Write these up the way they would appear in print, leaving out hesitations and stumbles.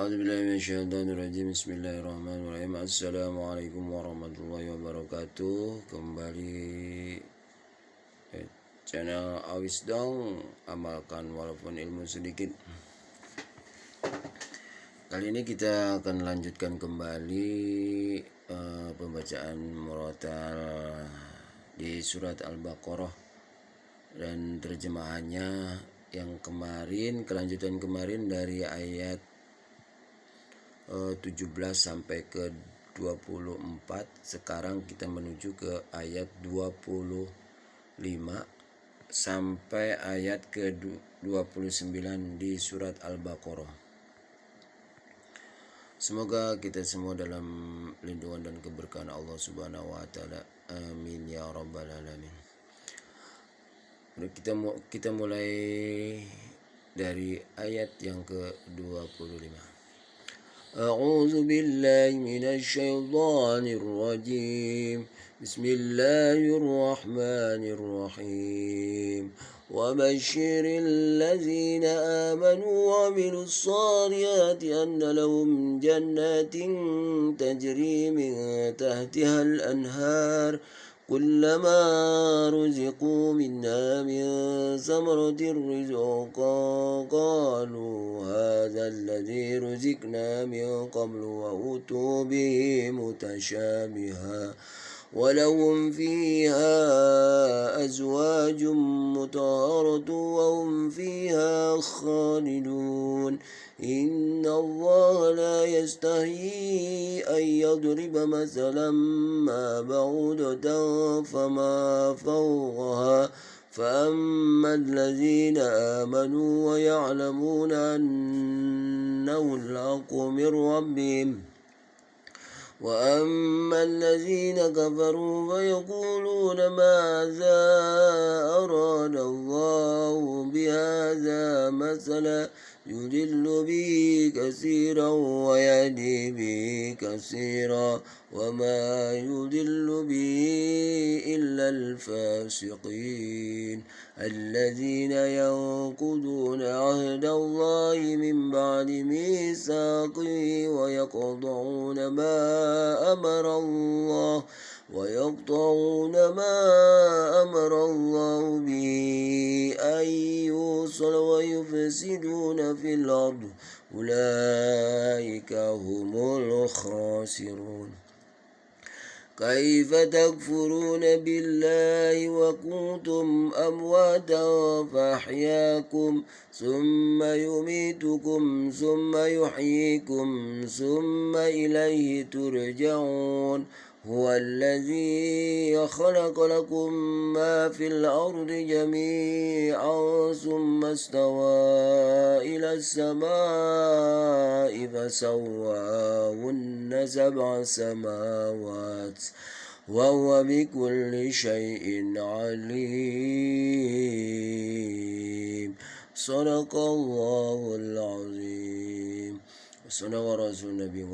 A'udzubillahiminasyaitonirrajim. Bismillahirrahmanirrahim. Assalamualaikum warahmatullahi wabarakatuh. Kembali channel Awis Dong, amalkan walaupun ilmu sedikit. Kali ini kita akan lanjutkan kembali pembacaan murattal di surat Al-Baqarah dan terjemahannya yang kemarin, kelanjutan kemarin dari ayat 17 sampai ke 24. Sekarang kita menuju ke ayat 25 sampai ayat ke 29 di surat Al-Baqarah. Semoga kita semua dalam lindungan dan keberkahan Allah Subhanahu wa taala. Amin ya rabbal alamin. Kita mulai dari ayat yang ke-25. أعوذ بالله من الشيطان الرجيم بسم الله الرحمن الرحيم وبشر الذين آمنوا وعملوا الصالحات أن لهم جنات تجري من تحتها الأنهار كلما رزقوا منها من ثمرة رزقا قالوا هذا الذي رزقنا من قبل وأتوا به متشابها ولهم فيها أزواج مطهرة وهم فيها خالدون إن الله لا يستحيي أن يضرب مثلا ما بعوضة فما فوقها فأما الذين آمنوا ويعلمون أنه الحق من ربهم وأما الذين كفروا فيقولون ماذا أراد الله بهذا مثلا يضل به كثيرا ويهدي به كثيرا وما يضل به إلا الفاسقين الذين ينقضون عهد الله من بعد ميثاقه ويقطعون ما أمر الله به أن يوصل ويفسدون في الأرض أولئك هم الخاسرون كيف تكفرون بالله وكنتم أمواتا فأحياكم ثم يميتكم ثم يحييكم ثم إليه ترجعون هو الذي خلق لكم ما في الأرض جميعا ثم استوى إلى السماء فسواهن 7 سماوات وهو بكل شيء عليم صدق الله العظيم وصدق رسول النبي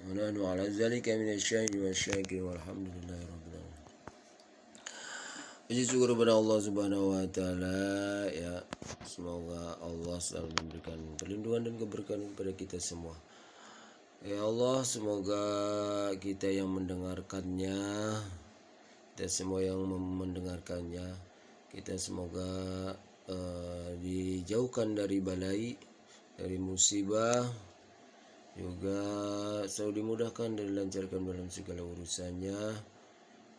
ونحن على ذلك من الشاهد والشاكر والحمد لله رب العالمين. Puji syukur kepada Allah Subhanahu wa taala, ya. Semoga Allah selalu memberikan perlindungan dan keberkahan kepada kita semua. Ya Allah, semoga kita yang mendengarkannya, kita semua yang mendengarkannya, kita semoga dijauhkan dari balai, dari musibah, juga selalu dimudahkan dan dilancarkan dalam segala urusannya,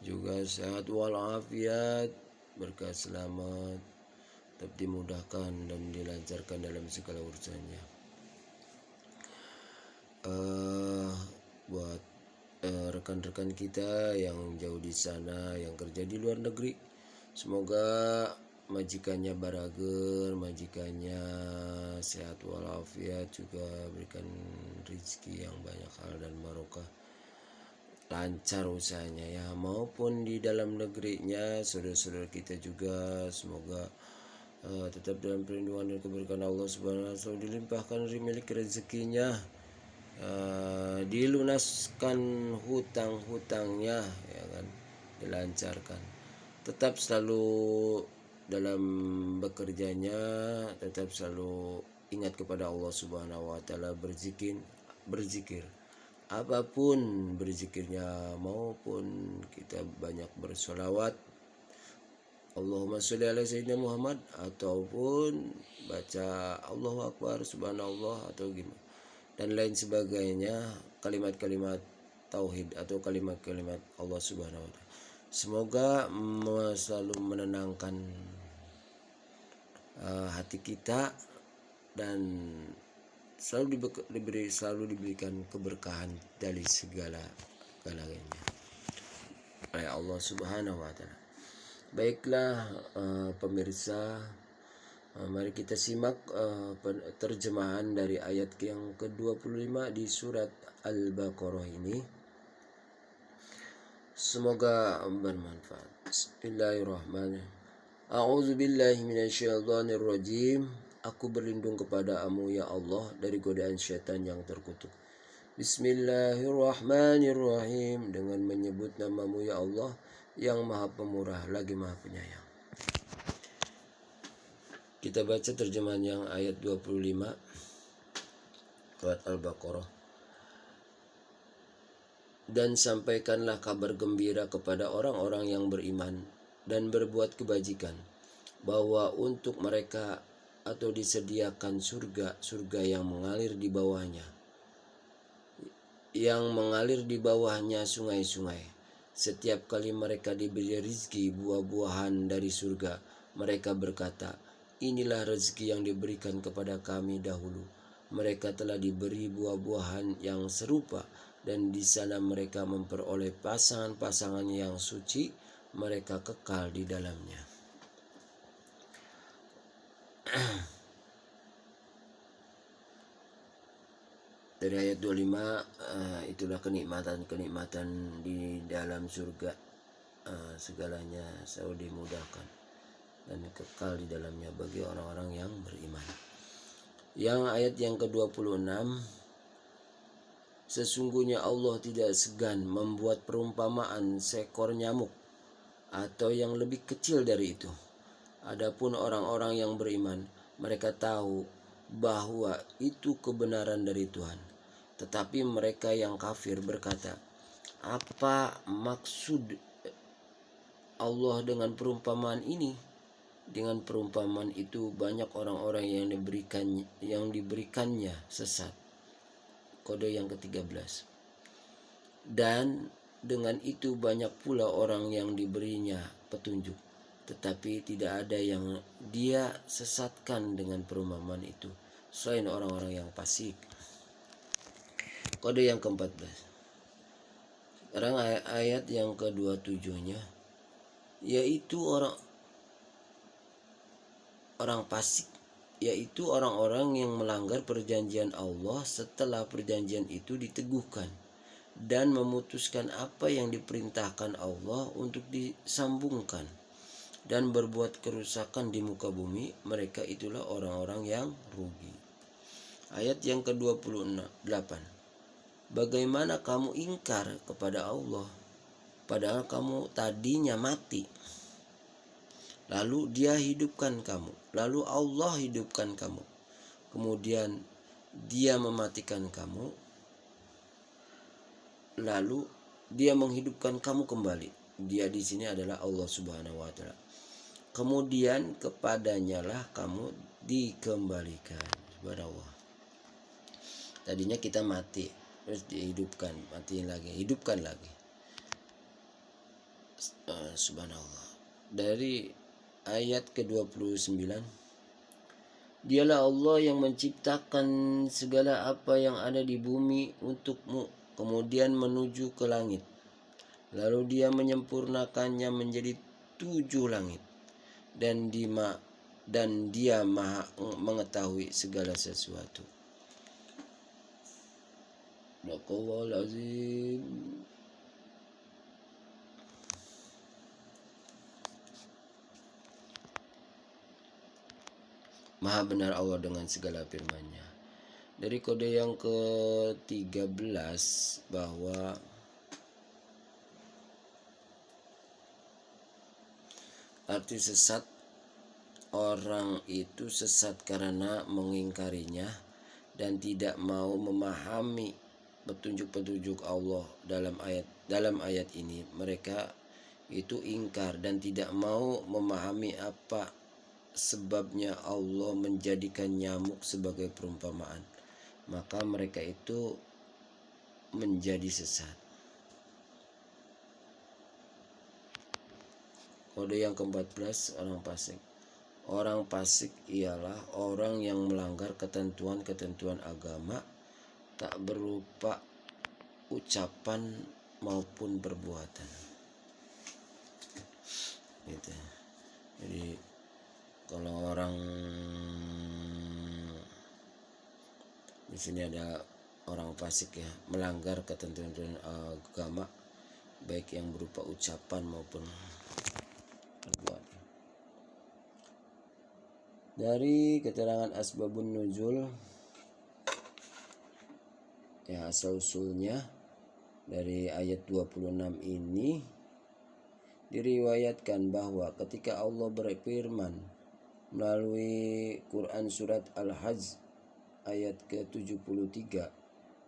juga sehat walafiat, berkah selamat, tetap dimudahkan dan dilancarkan dalam segala urusannya. Buat rekan-rekan kita yang jauh di sana, yang kerja di luar negeri, semoga majikannya barager, majikannya sehat walafiat, juga berikan rezeki yang banyak hal dan barokah, lancar usahanya, ya, maupun di dalam negerinya. Saudara-saudara kita juga semoga tetap dalam perlindungan dan keberkahan Allah Subhanahu wa taala, dilimpahkan milik rezekinya, dilunaskan hutang-hutangnya, ya kan, dilancarkan, tetap selalu dalam bekerjanya, tetap selalu ingat kepada Allah Subhanahu wa taala, berzikir apapun berzikirnya, maupun kita banyak bersolawat Allahumma sholli ala sayyidina Muhammad, ataupun baca Allahu Akbar, subhanallah, atau gimana dan lain sebagainya, kalimat-kalimat tauhid atau kalimat-kalimat Allah Subhanahu wa taala. Semoga selalu menenangkan hati kita dan selalu diberikan keberkahan dari segala-galanya oleh Allah Subhanahu wa taala. Baiklah pemirsa, mari kita simak terjemahan dari ayat yang ke-25 di surat Al-Baqarah ini. Semoga bermanfaat. Bismillahirrahmanirrahim. A'udzu billahi minasyaitonir rajim. Aku berlindung kepadamu ya Allah dari godaan syaitan yang terkutuk. Bismillahirrahmanirrahim. Dengan menyebut namamu ya Allah yang maha pemurah lagi maha penyayang. Kita baca terjemahan yang ayat 25 surat Al-Baqarah. Dan sampaikanlah kabar gembira kepada orang-orang yang beriman dan berbuat kebajikan, bahwa untuk mereka atau disediakan surga yang mengalir di bawahnya sungai-sungai. Setiap kali mereka diberi rezeki buah-buahan dari surga, mereka berkata, inilah rezeki yang diberikan kepada kami dahulu. Mereka telah diberi buah-buahan yang serupa, dan di sana mereka memperoleh pasangan-pasangan yang suci, mereka kekal di dalamnya. Dari ayat 25, itulah kenikmatan di dalam surga, segalanya selalu dimudahkan dan kekal di dalamnya bagi orang-orang yang beriman. Yang ayat yang ke-26, sesungguhnya Allah tidak segan membuat perumpamaan seekor nyamuk atau yang lebih kecil dari itu. Adapun orang-orang yang beriman, mereka tahu bahwa itu kebenaran dari Tuhan. Tetapi mereka yang kafir berkata, apa maksud Allah dengan perumpamaan ini? Dengan perumpamaan itu banyak orang-orang yang diberikannya sesat. Kode yang ke-13. Dan dengan itu banyak pula orang yang diberinya petunjuk, tetapi tidak ada yang dia sesatkan dengan perumpamaan itu selain orang-orang yang fasik. Kode yang ke-14. Sekarang ayat yang ke-27-nya, yaitu orang fasik, yaitu orang-orang yang melanggar perjanjian Allah setelah perjanjian itu diteguhkan dan memutuskan apa yang diperintahkan Allah untuk disambungkan dan berbuat kerusakan di muka bumi. Mereka itulah orang-orang yang rugi. Ayat yang ke-28. Bagaimana kamu ingkar kepada Allah padahal kamu tadinya mati, lalu Dia hidupkan kamu, lalu Allah hidupkan kamu, kemudian Dia mematikan kamu, lalu Dia menghidupkan kamu kembali. Dia di sini adalah Allah Subhanahu wa taala. Kemudian kepadanya lah kamu dikembalikan. Subhanallah. Tadinya kita mati, terus dihidupkan, matiin lagi, hidupkan lagi. Subhanallah. Dari ayat ke-29, Dialah Allah yang menciptakan segala apa yang ada di bumi untukmu, kemudian menuju ke langit. Lalu Dia menyempurnakannya menjadi 7 langit. Dan Dia maha mengetahui segala sesuatu. Sadaqallahul azim. Maha benar Allah dengan segala firman-Nya. Dari kode yang ke-13 bahwa arti sesat orang itu sesat karena mengingkarinya dan tidak mau memahami petunjuk-petunjuk Allah dalam ayat ini. Mereka itu ingkar dan tidak mau memahami apa sebabnya Allah menjadikan nyamuk sebagai perumpamaan. Maka mereka itu menjadi sesat. Kode yang ke-14, orang fasik. Orang fasik ialah orang yang melanggar ketentuan-ketentuan agama, tak berupa ucapan maupun perbuatan. Gitu. Jadi kalau orang di sini ada orang fasik ya, melanggar ketentuan agama baik yang berupa ucapan maupun perbuatan. Dari keterangan asbabun nuzul ya, asal usulnya dari ayat 26 ini diriwayatkan bahwa ketika Allah berfirman melalui Quran surat Al-Hajj ayat ke-73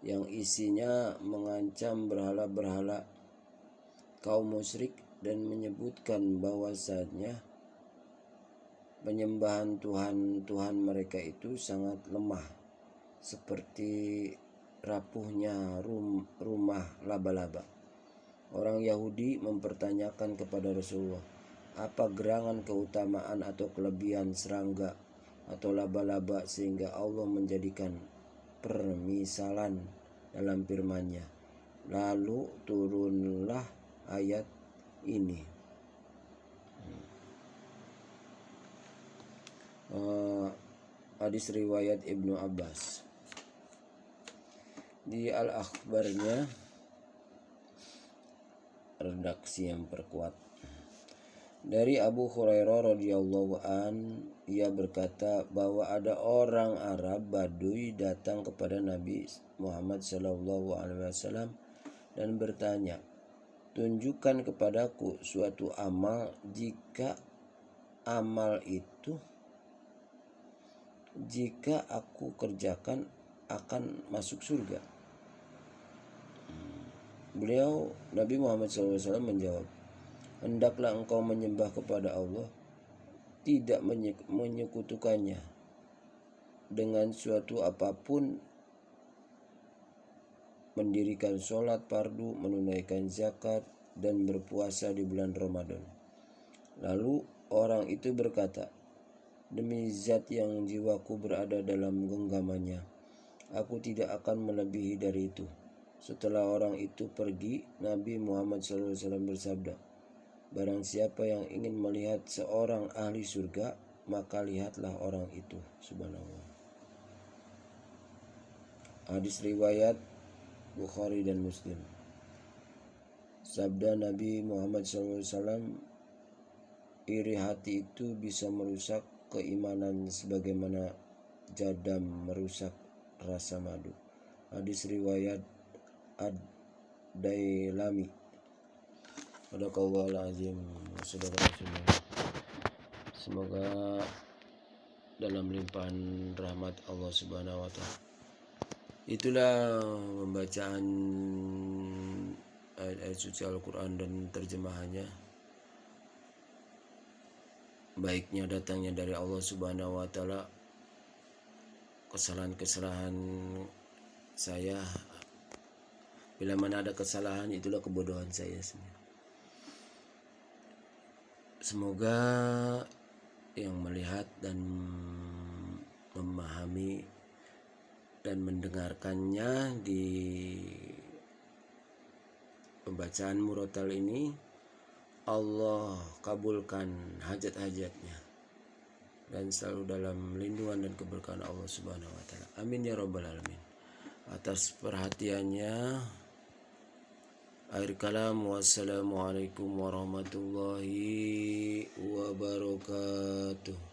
yang isinya mengancam berhala-berhala kaum musyrik dan menyebutkan bahwasanya penyembahan Tuhan mereka itu sangat lemah, seperti rapuhnya rumah laba-laba. Orang Yahudi mempertanyakan kepada Rasulullah, apa gerangan keutamaan atau kelebihan serangga atau laba-laba sehingga Allah menjadikan permisalan dalam firman-Nya. Lalu turunlah ayat ini. Hadis riwayat Ibnu Abbas. Di Al-Akhbarnya, redaksi yang perkuat, dari Abu Hurairah radhiyallahu an, ia berkata bahwa ada orang Arab Badui datang kepada Nabi Muhammad sallallahu alaihi wasallam dan bertanya, tunjukkan kepadaku suatu amal jika amal itu jika aku kerjakan akan masuk surga. Beliau Nabi Muhammad SAW menjawab, hendaklah engkau menyembah kepada Allah, tidak menyekutukannya dengan suatu apapun, mendirikan sholat fardu, menunaikan zakat, dan berpuasa di bulan Ramadan. Lalu orang itu berkata, demi zat yang jiwaku berada dalam genggamannya, aku tidak akan melebihi dari itu. Setelah orang itu pergi, Nabi Muhammad SAW bersabda, barang siapa yang ingin melihat seorang ahli surga, maka lihatlah orang itu. Subhanallah. Hadis riwayat Bukhari dan Muslim. Sabda Nabi Muhammad SAW, iri hati itu bisa merusak keimanan sebagaimana jadam merusak rasa madu. Hadis riwayat Ad-Dailami. Sadaqallahul azim. Semoga dalam limpahan rahmat Allah Subhanahu wa taala. Itulah pembacaan ayat-ayat suci Al-Quran dan terjemahannya. Baiknya datangnya dari Allah Subhanahu wa taala. Kesalahan-kesalahan saya, bila mana ada kesalahan, itulah kebodohan saya sendiri. Semoga yang melihat dan memahami dan mendengarkannya di pembacaan murotal ini, Allah kabulkan hajat-hajatnya dan selalu dalam lindungan dan keberkahan Allah Subhanahu wa taala. Amin ya rabbal alamin. Atas perhatiannya, akhir kalam, wassalamualaikum warahmatullahi wabarakatuh.